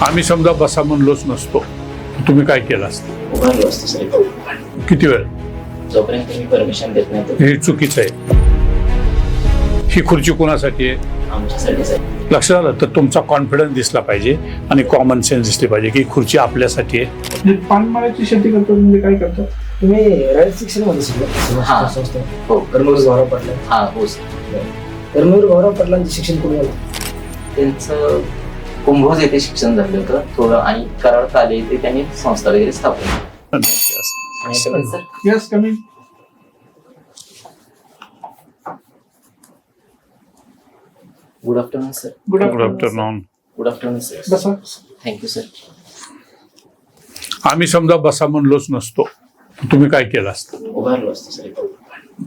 आम्ही समजा बसा म्हणलोच नसतो, तुम्ही काय केलं असतं? उभारलो असतो साहेब. किती वेळ? जोपर्यंत मी परमिशन देत नाही तो हे चुकीचं आहे. ही खुर्ची कोणासाठी आहे? आमच्यासाठी साहेब. लक्षात आलं तर तुमचा कॉन्फिडन्स दिसला पाहिजे आणि कॉमन सेन्स दिसली पाहिजे की ही खुर्ची आपल्यासाठी आहे. म्हणजे पानमाळ्याची शेती करतात म्हणजे काय करतात? तुम्ही राईट सेक्शन मध्ये शिकला हा. हो. कर्मवीर गौरव पाटला. हा हो सर. कर्मवीर गौरव पाटलांचं शिक्षण कुठे झालं? त्यांचं कुंभोज येथे शिक्षण झालं होतं थोडं, आणि कराड काले येथे त्यांनी संस्था वगैरे स्थापन. सर यस कमी. Good afternoon sir. Good good afternoon. Good afternoon sir. बसा. Thank you sir. आम्ही समजा बसा म्हणलोच नसतो, तुम्ही काय केलं असतं? उभारलो असतो साहेब.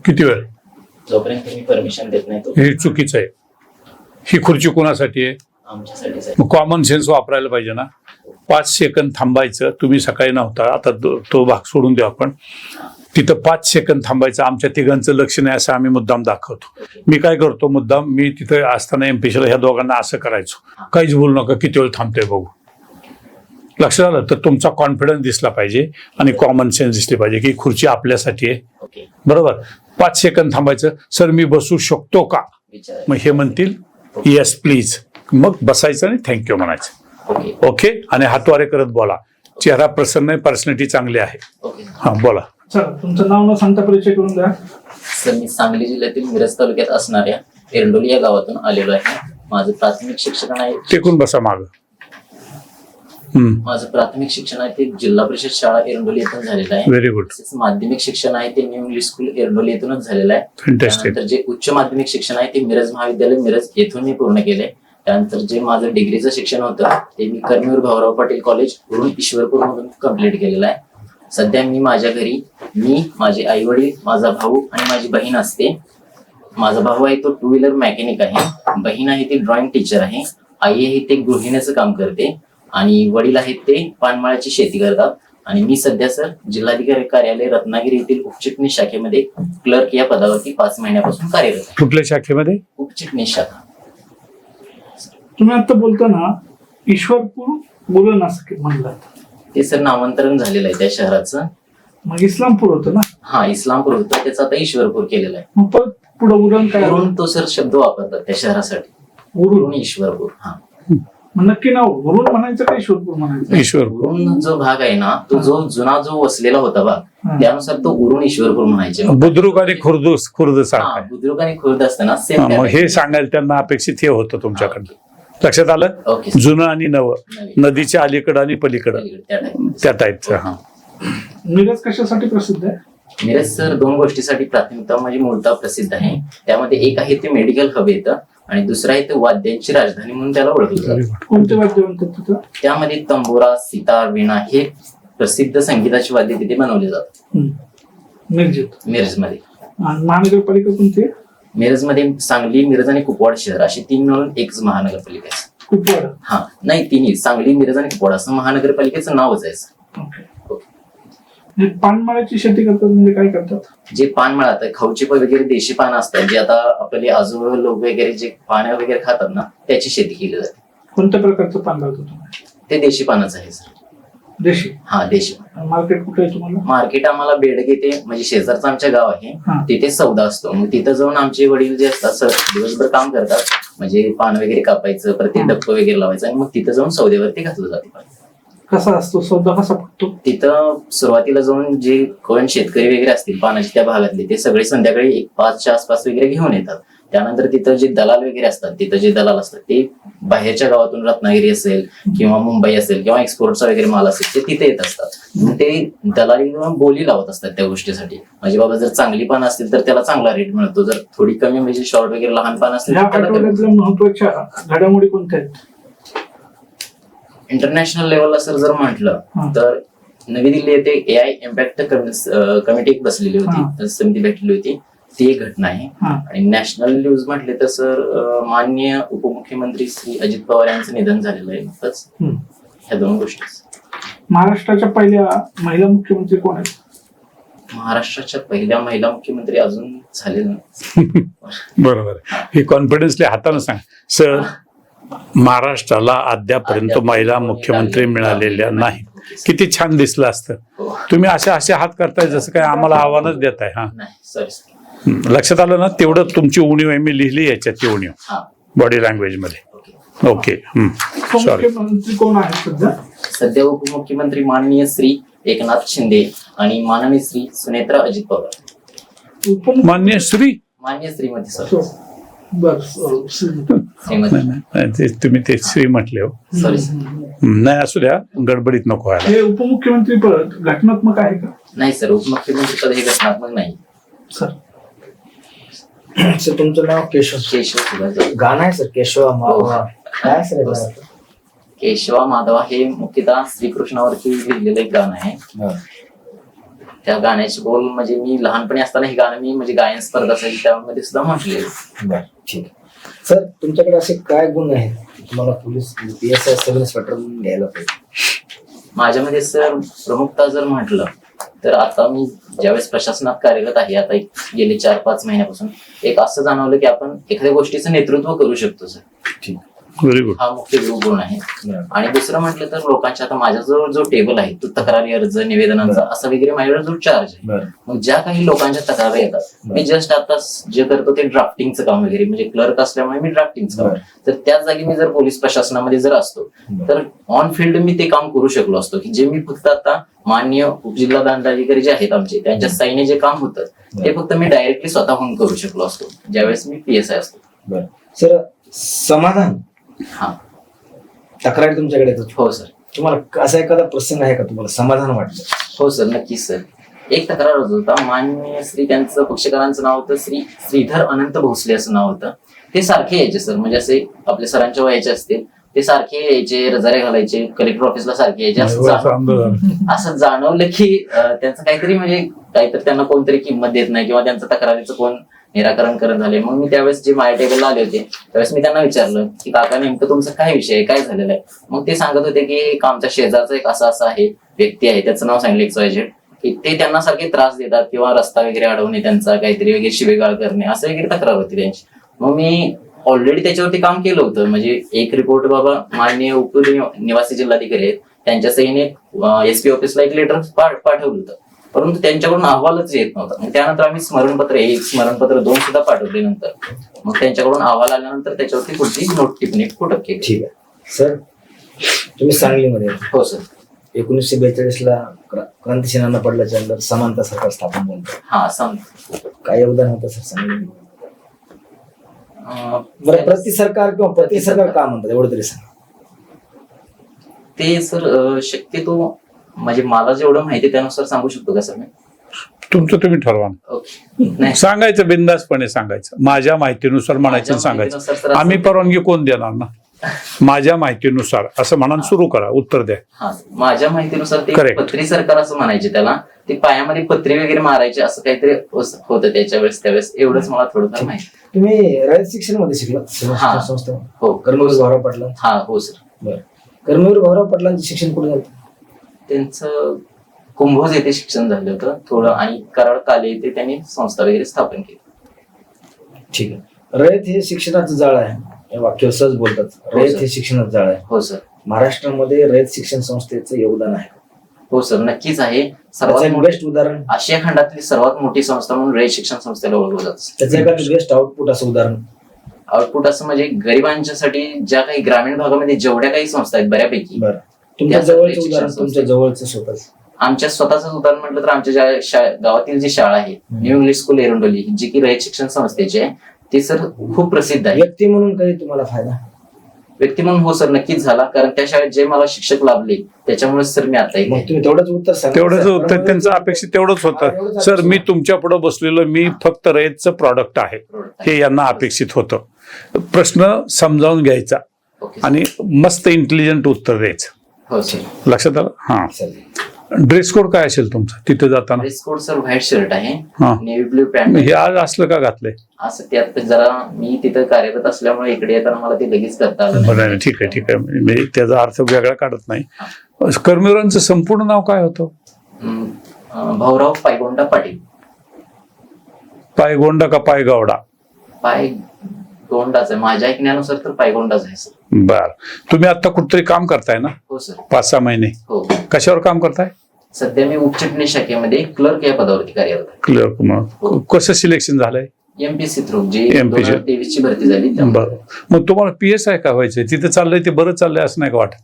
किती वेळ? जोपर्यंत मी परमिशन देत नाही तो हे चुकीचं आहे. ही खुर्ची कोणासाठी आहे? आमच्यासाठी साहेब. मग कॉमन सेन्स वापरायला पाहिजे ना. 5 सेकंद थांबायचं. तुम्ही सकाळी नव्हता, आता तो भाग सोडून देऊ आपण. तिथं 5 सेकंद थांबायचं. आमच्या तिघांचं लक्ष नाही असं आम्ही मुद्दाम दाखवतो. मी काय करतो मुद्दाम, मी तिथे असताना एमपीसीला ह्या दोघांना असं करायचो, काहीच बोलू नका, किती वेळ थांबतोय बघू. लक्षात आलं तर तुमचा कॉन्फिडन्स दिसला पाहिजे आणि कॉमन सेन्स दिसली पाहिजे की ही खुर्ची आपल्यासाठी आहे. ओके. बरोबर. 5 सेकंद थांबायचं. सर मी बसू शकतो का? विचार. मग हे म्हणतील येस प्लीज. मग बसायचं आणि थँक्यू म्हणायचं. ओके. ओके. आणि हातवारे करत बोला. चेहरा प्रसन्न आहे, पर्सनॅलिटी चांगली आहे. ओके. हा बोला. चला तुमचं नाव न सांगता परिचय करून द्या. सर मी सांगली जिल्ह्यातील मिरज तालुक्यात असणाऱ्या एरंडोली या गावातून आलेलो आहे. माझं प्राथमिक शिक्षण आहे टेकून बसा माग. माझं प्राथमिक शिक्षण आहे ते जिल्हा परिषद शाळा एरंडोली येथून झालेलं आहे. Very good. तसेच माध्यमिक शिक्षण आहे ते न्यू इंग्लिश स्कूल एरंडोली येथूनच झालेलं आहे. फॅन्टॅस्टिक. त्यानंतर जे उच्च माध्यमिक शिक्षण आहे ते मिरज महाविद्यालय मिरज येथून मी पूर्ण केले. त्यानंतर जे माझं डिग्रीचं शिक्षण होतं ते मी कर्मवीर भाऊराव पाटील कॉलेज वरून ईश्वरपूर मधून कम्प्लीट केलेलं आहे. सध्या मी माझ्या घरी माझे आई वडील, माझा भाऊ आणि माझी बहीण असते. माझा भाऊ आहे तो 2 व्हीलर मेकॅनिक आहे. बहीण आहे ती ड्रॉइंग टीचर आहे. आई आहे ते गृहिणीचं काम करते आणि वडील आहेत ते पानमाळ्याची शेती करतात. आणि मी सध्या सर जिल्हाधिकारी कार्यालय रत्नागिरी येथील उपचिटणीस शाखेमध्ये क्लर्क या पदावरती 5 महिन्यापासून कार्यरत आहे. कुठल्या शाखेमध्ये? उपचिटणीस शाखा. तुम्ही आता बोलताना ईश्वरपूर बोलून असं म्हणलं, ते सर नामांतरण झालेलं आहे त्या शहराचं. मग इस्लामपूर होतं ना? हा इस्लामपूर होतं, त्याचं आता ईश्वरपूर केलेलं आहे. मग परत पुढे उरण काय? उरून तो सर शब्द वापरतात त्या शहरासाठी. उरून. उरून ईश्वरपूर. हा मग नक्की नाव उरून म्हणायचं का ईश्वरपूर म्हणायचं? ईश्वरपूर. उरून जो भाग आहे ना तो जो जुना जो वसलेला होता भाग त्यानुसार तो उरून ईश्वरपूर म्हणायचे. बुद्रुक आणि खुर्द सारखं आहे. बुद्रुक आणि खुर्द असताना हा, सेम. मग हे सांगायला त्यांना अपेक्षित हे होतं तुमच्याकडनं. लक्षात आलं? ओके. जुनं आणि नवं, नवीन. नदीच्या अलीकडं आणि पलीकडं, त्या type. त्या टाईपचं. हा मिरज कशासाठी प्रसिद्ध आहे? मिरज सर 2 गोष्टीसाठी प्राथमिकता म्हणजे मूळतः प्रसिद्ध आहे. त्यामध्ये एक आहे ते मेडिकल हब येतं आणि दुसरं आहे ते वाद्यांची राजधानी म्हणून त्याला ओळखलं जातं. कोणते वाद्य म्हणतात तिथं? त्यामध्ये तंबोरा, सितार, वीणा हे प्रसिद्ध संगीताची वाद्य तिथे बनवले जातात मिरजेत. मिरजमध्ये. आणि महानगरपालिका कोणती आहे? मिरजमध्ये सांगली, मिरज आणि कुपवाड शहर अशी 3 मिळून एक महानगरपालिका आहे. कुपवाड. हा नाही, तिन्ही सांगली, मिरज आणि कुपवाड असं महानगरपालिकेचं नावच आहे सर. ओके. म्हणजे पानमाळ्याची शेती करतात म्हणजे काय करतात? जे पान मिळतात खाऊचे वगैरे देशी पानं असतात जे आता आपले आजोबा लोक वगैरे जे पानं वगैरे खातात ना त्याची शेती केली जाते. कोणत्या प्रकारचं पान लावतो तुम्ही? ते देशी पानच आहे सर. देशी. हा देशी. मार्केट कुठे आहे तुम्हाला? मार्केट आम्हाला बेडग येते, म्हणजे शेजारचं आमच्या गाव आहे हा. तिथे सौदा असतो. मग तिथं जाऊन आमचे वडील जे असतात सर दिवसभर काम करतात, म्हणजे पान वगैरे कापायचं, प्रत्येक डप्प वगैरे लावायचं आणि मग तिथं जाऊन सौद्यावरती घातलं जाते. कसा असतो सौदा, कसा फुटतो? तिथं सुरुवातीला जाऊन जे कोण शेतकरी वगैरे असतील पानाच्या त्या भागातले ते सगळे संध्याकाळी 5च्या आसपास वगैरे घेऊन येतात. त्यानंतर तिथं जे दलाल वगैरे असतात, तिथं जे दलाल असतात ते बाहेरच्या गावातून रत्नागिरी असेल किंवा मुंबई असेल किंवा एक्सपोर्टचा वगैरे माल असेल ते तिथे येत असतात. मग ते दलाली बोली लावत असतात त्या गोष्टीसाठी. म्हणजे बाबा जर चांगली पानं असतील तर त्याला चांगला रेट मिळतो, जर थोडी कमी म्हणजे शॉर्ट वगैरे लहान पान असतील या तर त्याला कमी. आठवड्यातल्या महत्वाच्या घडामोडी कोणत्या आहेत? इंटरनॅशनल लेवलला सर जर म्हटलं तर नवी दिल्ली येथे AI इम्पॅक्ट कमिटी एक बसलेली होती, समिती भेटली होती, ती एक घटना आहे. आणि नॅशनल न्यूज म्हटले तर सर माननीय उपमुख्यमंत्री श्री अजित पवार यांचं निधन झालेलं आहे नुकतंच. ह्या 2 गोष्टी. महाराष्ट्राच्या पहिल्या महिला मुख्यमंत्री कोण आहेत? महाराष्ट्राच्या पहिल्या महिला मुख्यमंत्री अजून झाले नाही. बरोबर. हे कॉन्फिडन्सली हातानं सांग. सर महाराष्ट्राला अद्यापर्यंत महिला मुख्यमंत्री मिळालेल्या नाही. किती छान दिसलं असतं. हो. तुम्ही असे हात करताय जसं काय आम्हाला आव्हानच देताय. हा, नाही सॉरी. लक्षात आलं ना. तेवढं तुमची उणीव आहे, मी लिहिली याच्यात ती उणीव हा बॉडी लँग्वेज मध्ये. ओके. Okay, sorry. उपमुख्यमंत्री कोण आहेत सध्या? सध्या उपमुख्यमंत्री माननीय श्री एकनाथ शिंदे आणि माननीय श्री सुनेत्रा अजित पवार. मान्य श्री मान्य श्रीमती सर. बर श्रीमती. नाही, तुम्ही ते श्री म्हटले हो. सॉरी. नाही, असू द्या, गडबडीत नको व्हायला. हे उपमुख्यमंत्री पद घटनात्मक आहे का नाही सर, उपमुख्यमंत्री पद हे घटनात्मक नाही. सर? सर तुमचं नाव केशव. केशव सुभाष. गाणं आहे सर, केशव माधवा. काय सर हे गाणं? केशवा माधवा हे मुख्यतः श्रीकृष्णावरती लिहिलेलं एक गाणं आहे. बरं. त्या गाण्याचे बोल म्हणजे मी लहानपणी असताना हे गाणं मी म्हणजे गायन स्पर्धा असायची त्यामध्ये सुद्धा म्हटलेलं. बरं, ठीक आहे. सर तुमच्याकडे असे काय गुण आहेत की तुम्हाला पोलीस PSI सब इन्स्पेक्टर म्हणून घ्यायला पाहिजे? माझ्यामध्ये सर प्रमुखता जर म्हटलं तर आता मी ज्यावेळेस प्रशासनात कार्यरत आहे, आता गेले 4-5 महिन्यापासून एक असं जाणवलं की आपण एखाद्या गोष्टीचं नेतृत्व करू शकतो सर. ठीक. Very good. हा मुख्य गुण आहे. बरं. आणि दुसरं म्हटलं तर लोकांच्या आता माझ्याजवळ जो टेबल आहे तो तक्रारी अर्ज निवेदनांचा असा वगैरे माझ्याकडे जो चार्ज आहे. बरं. मग ज्या काही लोकांच्या तक्रारी येतात मी जस्ट आता जे करतो ते ड्राफ्टिंगचं काम वगैरे म्हणजे क्लर्क असल्यामुळे मी ड्राफ्टिंगचं काम. तर त्याच जागी मी जर पोलीस प्रशासनामध्ये जर असतो तर ऑन फील्ड मी ते काम करू शकलो असतो की जे मी फक्त आता माननीय उपजिल्हा दंडाधिकारी जे आहेत आमचे त्यांच्या साईने जे काम होतं ते फक्त मी डायरेक्टली स्वतःहून करू शकलो असतो ज्यावेळेस मी PSI असतो. बरं. सर समाधान हा. तक्रारी तुमच्याकडे येतात. हो सर. तुम्हाला असा एखादा प्रसंग आहे का तुम्हाला समाधान वाटलं? हो सर, नक्कीच सर. एक तक्रार होता, माननीय श्री त्यांचं पक्षकारांचं नाव होतं श्रीधर अनंत भोसले असं नाव होतं. ते सारखे यायचे सर, म्हणजे असे आपल्या सरांच्या वयाचे असतील ते सारखे यायचे, रजारे घालायचे, कलेक्टर ऑफिसला सारखे यायचे. असं जाणवलं की त्यांचं काहीतरी त्यांना कोणतरी किंमत देत नाही किंवा त्यांचं तक्रारीचं कोण निराकरण करत झाले. मग मी त्यावेळेस जे माझ्या टेबलला आले होते त्यावेळेस मी त्यांना विचारलं की काका नेमकं तुमचा काय विषय आहे, काय झालेलं आहे. मग ते सांगत होते की एक आमच्या शेजारचा एक असा आहे व्यक्ती आहे, त्याचं नाव सांगितलं XYZ, की ते त्यांना सारखे त्रास देतात किंवा रस्ता वगैरे अडवणे, त्यांचा काहीतरी वगैरे शिवेगाळ करणे असं वगैरे तक्रार होती त्यांची. मग मी ऑलरेडी त्याच्यावरती काम केलं होतं. म्हणजे एक रिपोर्ट बाबा माननीय उपनिवासी जिल्हाधिकारी आहेत त्यांच्या सहीने SP ऑफिसला एक लेटर पाठवलं होतं, परंतु त्यांच्याकडून अहवालच येत नव्हता. मग त्यानंतर आम्ही स्मरणपत्र 1, स्मरणपत्र 2 सुद्धा पाठवले. नंतर मग त्यांच्याकडून अहवाल आल्यानंतर त्याच्यावरती पुढची नोट टिप्पणी फुटक केली. ठीक आहे. सर तुम्ही सांगलीमध्ये हो सर. 1942ला क्रांतिसेनांना पडल्याच्या नंतर समानता सरकार स्थापन झालं. हा काय योगदान होतं सर सांगली? बरं, प्रति सरकार किंवा प्रति सरकार का म्हणतात एवढं तरी सांग. ते सर शक्यतो म्हणजे मला जेवढं माहिती त्यानुसार सांगू शकतो का सर मी? तुमचं तुम्ही ठरवा. ओके. नाही सांगायचं, बिंदासपणे सांगायचं. माझ्या माहितीनुसार म्हणायचं, सांगायचं. आम्ही परवानगी कोण देणार ना. माझ्या माहितीनुसार असं म्हणून सुरू करा, उत्तर द्या. हा, माझ्या माहितीनुसार ते Correct. पत्री सरकार असं म्हणायचे त्याला. ते पायामध्ये पत्री वगैरे मारायचे असं काहीतरी होतं त्यावेळेस एवढंच मला थोडंफार माहिती. तुम्ही रयत शिक्षण मध्ये शिकला हा. संस्था? हो. कर्मवीर भाऊराव पाटला. हा हो सर. बरं. कर्मवीर भाऊराव पाटलांचं शिक्षण कुठे झालं? त्यांचं कुंभोज येथे शिक्षण झालं होतं थोडं आणि कराड काले येथे त्यांनी संस्था वगैरे स्थापन केली. ठीक आहे. रयत हे शिक्षणाचं जाळ आहे, हे वाक्य सहज बोलतात. रयत सर. हे शिक्षणाचं जाळ आहे. हो सर. महाराष्ट्रामध्ये रयत शिक्षण संस्थेचं योगदान आहे. हो सर, नक्कीच आहे. त्याचं सर्वात एक मोठी बेस्ट उदाहरण, आशिया खंडातली सर्वात मोठी संस्था म्हणून रयत शिक्षण संस्थेला ओळखलं जातं. त्याचं एखादं बेस्ट आउटपुट असं उदाहरण. आउटपुट असं म्हणजे गरिबांच्यासाठी ज्या काही ग्रामीण भागामध्ये जेवढ्या काही संस्था आहेत बऱ्यापैकी बरं, तुमच्या त्याचं जवळचं शिक्षण उदाहरण, संस्था. तुमच्या जवळचं स्वतःच. आमच्या स्वतःच उदाहरण म्हटलं तर आमच्या गावातील जी शाळा आहे न्यू इंग्लिश स्कूल एरंडोली, जी की रयत शिक्षण संस्थेची आहे, ती सर खूप प्रसिद्ध आहे. व्यक्ती म्हणून काही तुम्हाला फायदा? व्यक्ती म्हणून हो सर नक्कीच झाला, कारण त्या शाळेत जे मला शिक्षक लाभले त्याच्यामुळे सर मी आता मग तुम्ही तेवढंच उत्तर सांगा. तेवढंच उत्तर त्यांचं अपेक्षित तेवढंच होतं. सर, मी तुमच्या पुढे बसलेलो, मी फक्त रयतचं प्रॉडक्ट आहे हे यांना अपेक्षित होतं. प्रश्न समजावून घ्यायचा ओके आणि मस्त इंटेलिजंट उत्तर द्यायचं. हो सर. लक्षात आलं? हा. चालेल. ड्रेस कोड काय असेल तुमचा तिथे जाताना? Dress code sir white shirt आहे, हा. Navy blue pant. हे आज असलं का घातलंय? असं त्यात जरा मी तिथं कार्यरत असल्यामुळे इकडे येताना मला ते लगेच करता आलं बरं नाही, ठीक आहे ठीक आहे. म्हणजे त्याचा अर्थ वेगळा काढत नाही. कर्मवीरांचं संपूर्ण नाव काय होतं? भाऊराव पायगोंडा पाटील. पायगोंडा का पायगावडा? पायगोंडाच आहे, माझ्या ऐकण्यानुसार तर पायगोंडाच आहे सर. बर, तुम्ही आता कुठतरी काम करताय ना हो सर. 5-6 महिने? हो. कशावर काम करताय? सध्या मी उपचिटणीस शाखेमध्ये क्लर्क या पदावरती कार्यरत आहे. क्लिअर म्हणून कसं सिलेक्शन झालंय? एमपीसी थ्रू जी MPC. 2023 ची भरती झाली त्यामुळे. बरं, मग तुम्हाला PSI का व्हायचंय? तिथे चाललंय ते बरं चाललंय असं नाही का वाटत?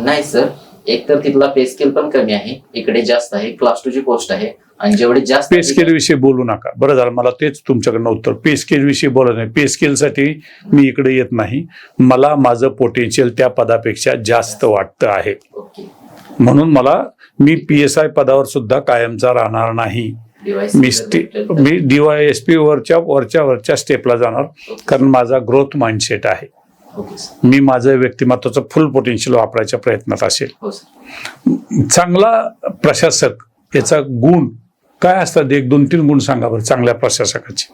नाही सर, एक तर तिथला पे स्केल पण कमी आहे, इकडे जास्त आहे. क्लास 2 ची पोस्ट आहे आणि जेवढे जास्त पे स्केल विषयी बोलू नका. बरं झालं, मला तेच तुमच्याकडनं उत्तर. पे स्केल विषयी बोलत नाही. पे स्केल साठी मी इकडे येत नाही. मला माझं पोटेन्शियल त्या पदापेक्षा जास्त वाटतं आहे, ओके. म्हणून मी PSI पदावर सुद्धा कायमचा राहणार नाही. मी DYSP वरच्या स्टेपला जाणार, कारण माझा ग्रोथ माइंडसेट आहे. Okay sir. मी माझं व्यक्तिमत्वाचं फुल पोटेन्शियल वापरायच्या प्रयत्नात असेल. हो सर. चांगला प्रशासक याचा गुण काय असतात? 1-2-3 गुण सांगा बरं चांगल्या प्रशासकाचे.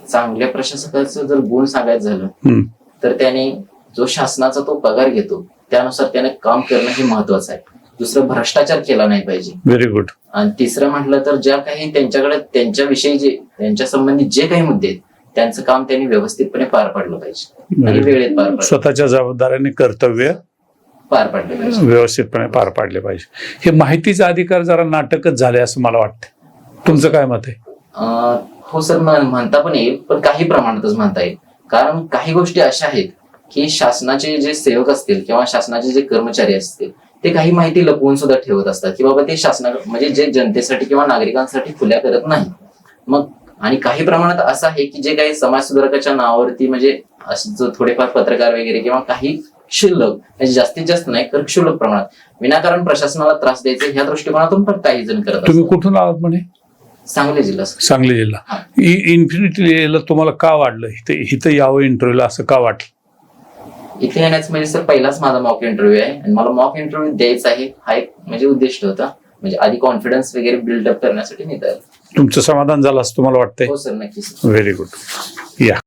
चांगल्या प्रशासकाचं जर गुण सांगायचं झालं हम्म. तर त्याने जो शासनाचा तो पगार घेतो त्यानुसार त्याने काम करणं हे महत्वाचं आहे. दुसरं, भ्रष्टाचार केला नाही पाहिजे. Very good. आणि तिसरं म्हटलं तर ज्या काही त्यांच्याकडे त्यांच्याविषयी त्यांच्या संबंधित जे काही मुद्दे आहेत त्यांचं काम त्यांनी व्यवस्थितपणे पार पाडलं पाहिजे आणि वेळेत पार स्वतःच्या जबाबदाऱ्याने कर्तव्य पाडलं पाहिजे. व्यवस्थितपणे पार पाडले पाहिजे. हे माहितीचा अधिकार जरा नाटकच झाले असं मला वाटतं. तुमचं काय मत आहे? हो सर, म्हणता पण येईल, पण काही प्रमाणातच म्हणता येईल. कारण काही गोष्टी अशा आहेत की शासनाचे जे सेवक असतील किंवा शासनाचे जे कर्मचारी असतील ते काही माहिती लपवून सुद्धा ठेवत असतात की बाबा ते म्हणजे जे जनतेसाठी किंवा नागरिकांसाठी खुल्या करत नाही. मग आणि काही प्रमाणात असं आहे की जे काही समाज सुधारकाच्या नावावरती म्हणजे असं थोडेफार पत्रकार वगैरे किंवा काही क्षुल्लक, म्हणजे जास्तीत जास्त नाही तर क्षुल्लक प्रमाणात विनाकारण प्रशासनाला त्रास द्यायचे ह्या दृष्टिकोनातून पण काही जण करत तुम्ही असतात. कुठून आलात म्हणे? सांगली जिल्हा सर. सांगली जिल्हा. इन्फिनिटी तुम्हाला का वाटलं इथं यावं इंटरव्ह्यूला, असं का वाटलं? इथे येण्याचं म्हणजे सर पहिलाच माझा मॉक इंटरव्ह्यू आहे आणि मला मॉक इंटरव्ह्यू द्यायचा आहे हा एक म्हणजे उद्दिष्ट होता. म्हणजे आधी कॉन्फिडन्स वगैरे बिल्डअप करण्यासाठी मी तयार. तुमचं समाधान झालं असं तुम्हाला वाटतंय? हो सर, नक्कीच. Very good. या